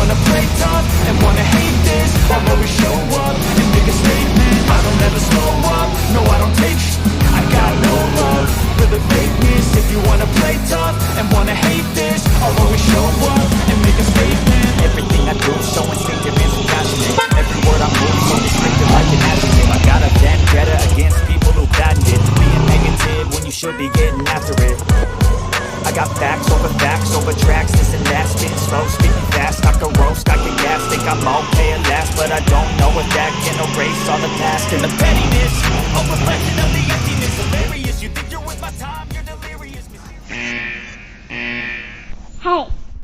wanna play tough and wanna hate this, I'll always show up and make a statement. I don't ever slow up, no I don't take I got no love for the fakeness. If you wanna play tough and wanna hate this, I'll always show up and make a statement. Everything I do so instinctive and so passionate. Every word I move so restrictive like an adjective. I got a vendetta against people who patent it, being negative when you should be getting after it. I got facts over tracks, this and that, spitting slow, speaking fast, I can roast, I can gas, think I'm okay at last, but I don't know if that can erase all the past. And the petty